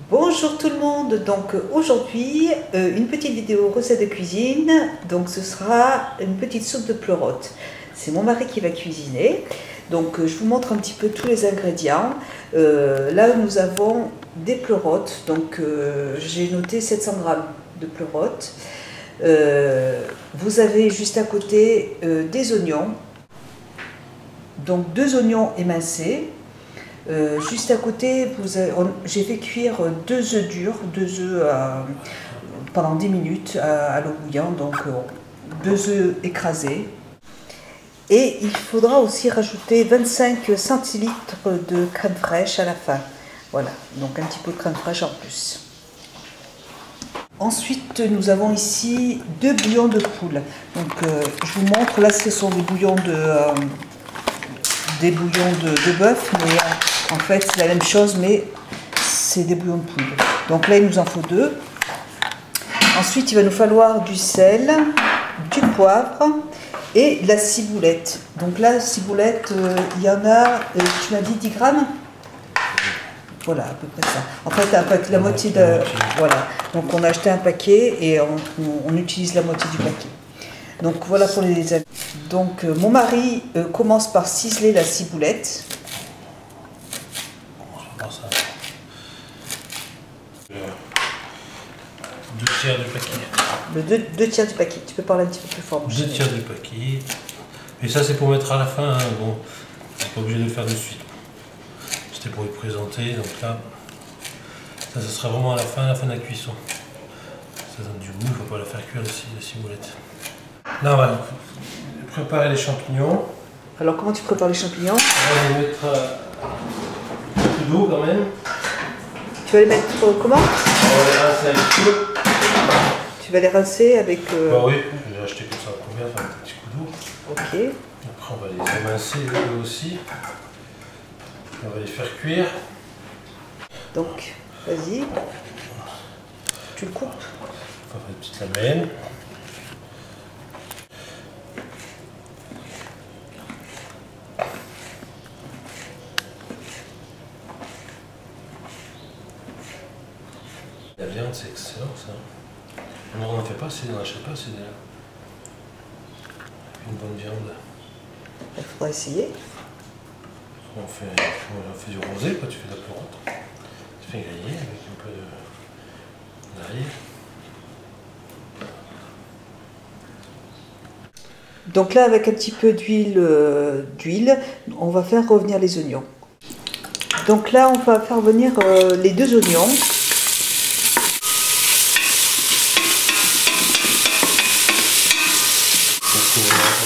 Bonjour tout le monde, donc aujourd'hui une petite vidéo recette de cuisine, donc ce sera une petite soupe de pleurotes. C'est mon mari qui va cuisiner, donc je vous montre un petit peu tous les ingrédients. Là nous avons des pleurotes, donc j'ai noté 700 g de pleurotes. Vous avez juste à côté des oignons, donc 2 oignons émincés. Juste à côté, j'ai fait cuire 2 œufs durs, 2 œufs pendant 10 minutes à l'eau bouillante, donc 2 œufs écrasés. Et il faudra aussi rajouter 25 centilitres de crème fraîche à la fin. Voilà, donc un petit peu de crème fraîche en plus. Ensuite, nous avons ici 2 bouillons de poule. Donc, je vous montre, là ce sont des bouillons de bœuf, mais en fait c'est la même chose, mais c'est des bouillons de poule. Donc là il nous en faut 2. Ensuite il va nous falloir du sel, du poivre et de la ciboulette. Donc là ciboulette, il y en a, tu m'as dit 10 grammes. Voilà, à peu près ça. En fait, la moitié de... Voilà, donc on a acheté un paquet et on utilise la moitié du paquet. Donc voilà pour les avis. Donc mon mari commence par ciseler la ciboulette. Deux tiers du paquet. Le 2 tiers du paquet. Tu peux parler un petit peu plus fort. 2 tiers du paquet. Et ça c'est pour mettre à la fin. Hein. Bon, c'est pas obligé de le faire de suite. C'était pour le présenter. Donc là, ça sera vraiment à la fin de la cuisson. Ça donne du goût. Il ne faut pas la faire cuire la ciboulette. Là, on va préparer les champignons. Alors, comment tu prépares les champignons? On va les mettre un peu d'eau quand même. Tu vas les mettre comment? On va les rincer avec l'eau. Tu vas les rincer avec... Bah oui, je vais acheter comme ça en première, faire un petit coup d'eau. Ok. Après, on va les émincer eux aussi. On va les faire cuire. Donc, vas-y. Tu le coupes. On va faire une petite lamelle. La viande, c'est excellent ça. On n'en fait pas, on n'achète pas, c'est une bonne viande. Il faudra essayer. On fait du rosé, quoi. Tu fais de la pleurote. Tu fais griller avec un peu d'ail. Donc là, avec un petit peu d'huile, on va faire revenir les oignons. Donc là, on va faire revenir les 2 oignons.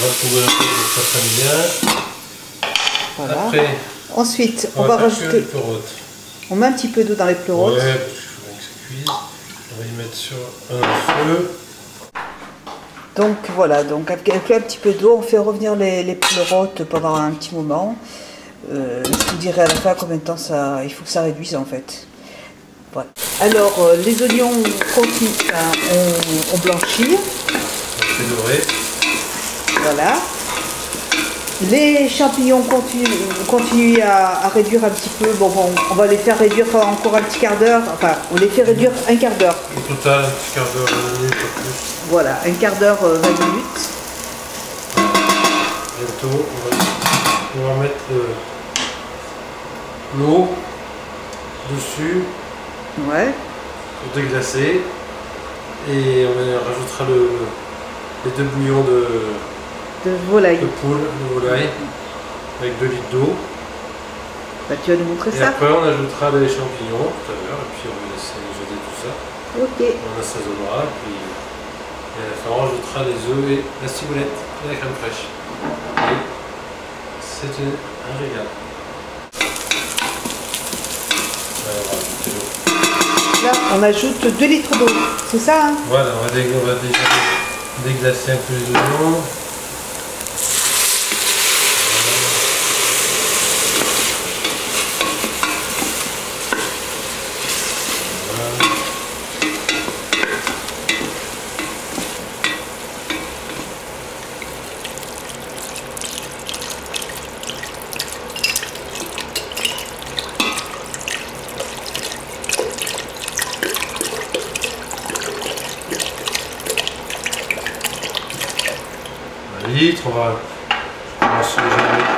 On va couvrir un peu pour que ça prenne bien. Voilà. Après, ensuite, on va rajouter... On met un petit peu d'eau dans les pleurotes. Ouais, parce qu'il faut bien que ça cuise. On va y mettre sur un feu. Donc voilà, donc avec un petit peu d'eau, on fait revenir les pleurotes pendant un petit moment. Je vous dirai à la fin combien de temps il faut que ça réduise en fait. Voilà. Alors les oignons ont blanchi. On fait dorer. Voilà. Les champignons continuent à réduire un petit peu. Bon, on va les faire réduire encore un petit quart d'heure. Enfin, on les fait réduire un quart d'heure. Au total, un petit quart d'heure, 20 minutes, pas plus. Voilà, un quart d'heure, 20 minutes. Bientôt, on va mettre l'eau dessus. Ouais. Pour déglacer. Et on rajoutera les 2 bouillons de volaille. De volaille. Avec 2 litres d'eau. Bah, tu vas nous montrer ça. Et après, on ajoutera les champignons tout à l'heure. Et puis, on va laisser mijoter tout ça. Ok. On assaisonnera. Et à la fin, on rajoutera les œufs et la ciboulette et la crème fraîche. Et c'est un régal. Là, on ajoute 2 litres d'eau, c'est ça hein? Voilà, on va déjà déglacer un peu les oignons. litres. On va commencer déjà à mettre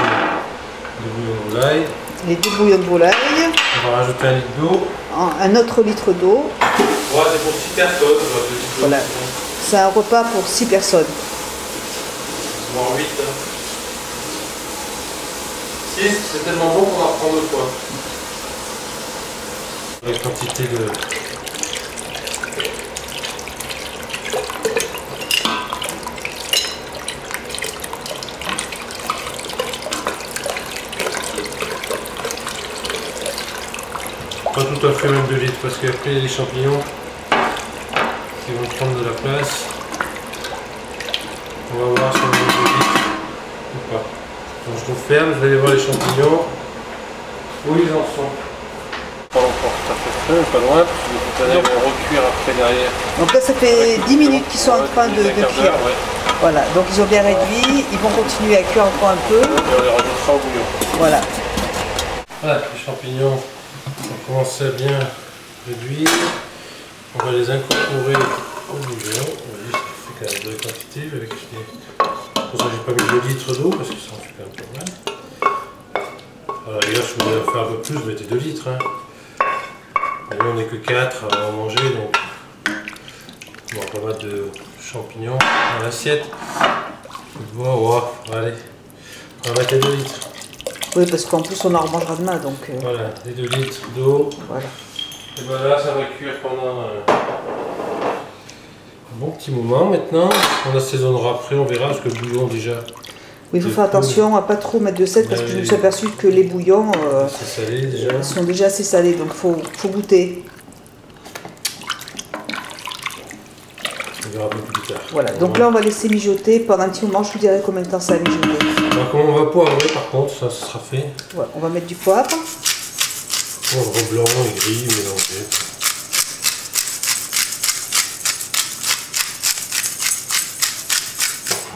le bouillon de volaille. Les 2 bouillons de volaille. On va rajouter 1 litre d'eau. Un autre litre d'eau. Ouais, c'est pour 6 personnes. Voilà. C'est un repas pour 6 personnes. Voire 8. 6, c'est tellement bon qu'on va reprendre 2 fois. La quantité de... Pas tout à fait même 2 litres parce qu'après il y a les champignons qui vont prendre de la place. On va voir si on met 2 litres ou pas. Donc je referme, je vais aller voir les champignons. Où ils en sont. Pas encore tout à fait frais, pas loin, parce que tout à l'heure ils vont recuire après derrière. Donc là ça fait 10 minutes qu'ils sont en train de cuire. Ouais. Voilà, donc ils ont bien réduit, ils vont continuer à cuire encore un peu. Et on les rajoutera au bouillon. Voilà. Voilà, les champignons ont commencé à bien réduire. On va les incorporer au bouillon. Vous voyez, ça fait quand même de la quantité. Avec les... Pour ça, j'ai pas mis 2 litres d'eau parce que ça en fait un peu mal. Alors, les gars, si vous voulez en faire un peu plus, mettez 2 litres. Hein. Et là, on n'est que 4 à en manger, donc on va pas mettre de champignons dans l'assiette. Bon, allez, on va mettre les 2 litres. Oui, parce qu'en plus on en remangera demain, donc... Voilà, les 2 litres d'eau. Voilà. Et voilà, ça va cuire pendant un bon petit moment maintenant. On assaisonnera après, on verra, parce que le bouillon déjà... Oui, il faut faire attention à pas trop mettre de sel, parce que je me suis aperçu que les bouillons c'est salé déjà. sont déjà assez salés, donc faut goûter. On verra un peu plus tard. Voilà, donc là on va laisser mijoter pendant un petit moment, je vous dirai combien de temps ça va mijoter. Alors comment on va poivrer par contre, ça sera fait. Voilà, on va mettre du poivre. Poivre blanc et gris mélangé.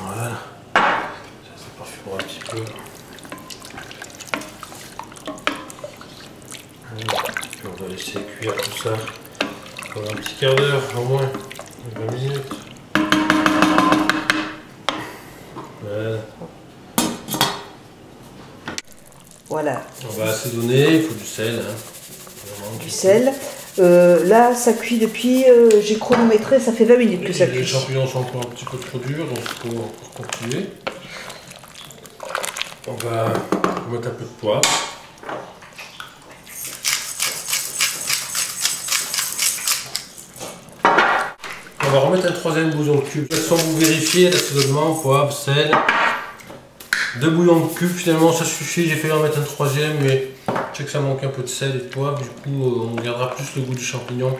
Voilà. Ça parfumera un petit peu. Puis on va laisser cuire tout ça pendant un petit quart d'heure au moins, 20 minutes. Voilà. Voilà. On va assaisonner, il faut du sel. Hein. Du sel. Là, ça cuit depuis, j'ai chronométré, ça fait 20 minutes que ça cuit. Les champignons sont encore un petit peu trop durs, donc il faut encore continuer. On va mettre un peu de poivre. On va remettre un 3e bouillon de cube. Sans vous vérifier l'assaisonnement, poivre, sel. 2 bouillons de cube, finalement ça suffit. J'ai failli en mettre un 3e, mais je sais que ça manque un peu de sel et de poivre. Du coup, on gardera plus le goût du champignon.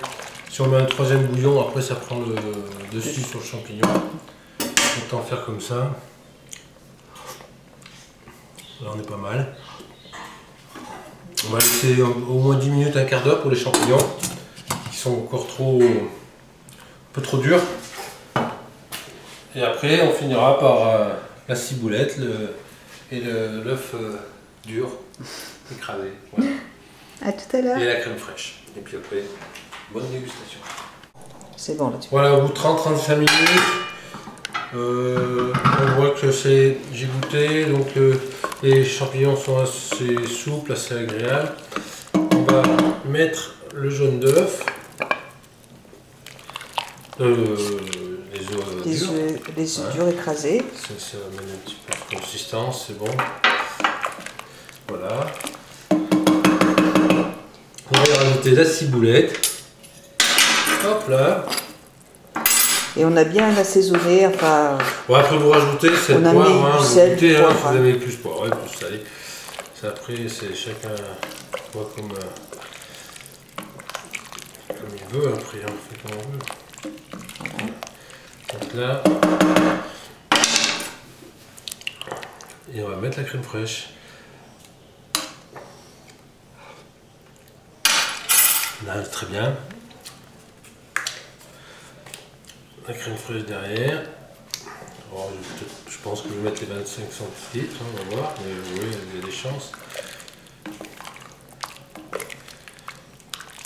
Si on met un 3e bouillon, après ça prend le dessus sur le champignon. Autant faire comme ça. Là on est pas mal. On va laisser au moins 10 minutes, un quart d'heure pour les champignons qui sont encore un peu trop durs. Et après on finira par la ciboulette et l'œuf dur écrasé. Voilà. À tout à l'heure. Et la crème fraîche. Et puis après, bonne dégustation. C'est bon là. Voilà, au bout de 30-35 minutes, on voit que j'ai goûté, donc les champignons sont assez souples, assez agréables. On va mettre le jaune d'œuf, les œufs durs écrasés. Ça amène un petit peu de consistance, c'est bon. Voilà. On va y rajouter la ciboulette. Hop là. Et on a bien assaisonné, enfin... Bon, après vous rajoutez sel, on a poivre, mis hein, du vous sel, goûtez, du poivre, si vous avez plus poivre, plus salé. Ça, après, c'est chacun voit comme il veut, après, on fait comme on veut. Donc là, et on va mettre la crème fraîche. Là, très bien. La crème fraîche derrière. Alors, je pense que je vais mettre les 25 centilitres, hein, on va voir, mais oui, il y a des chances.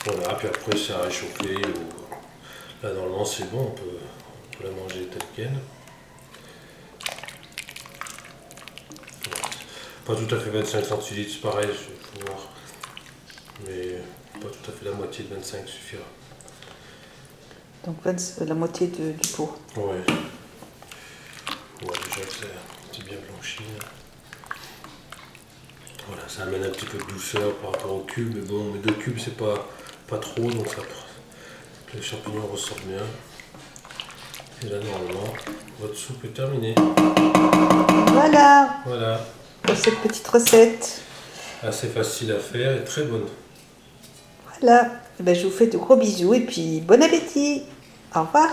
Voilà, puis après c'est à réchauffer. Là normalement c'est bon, on peut la manger telle quelle. Pas tout à fait 25 centilitres, c'est pareil, il faut voir. Mais pas tout à fait la moitié de 25 suffira. Donc la moitié du pot. Ouais. Ouais, déjà que c'est bien blanchi. Là. Voilà, ça amène un petit peu de douceur par rapport au cube. Mais bon, mes 2 cubes, c'est pas trop, donc ça, les champignons ressortent bien. Et là, normalement, votre soupe est terminée. Voilà, Voilà. pour cette petite recette. Assez facile à faire et très bonne. Voilà, eh ben, je vous fais de gros bisous et puis bon appétit. Au revoir.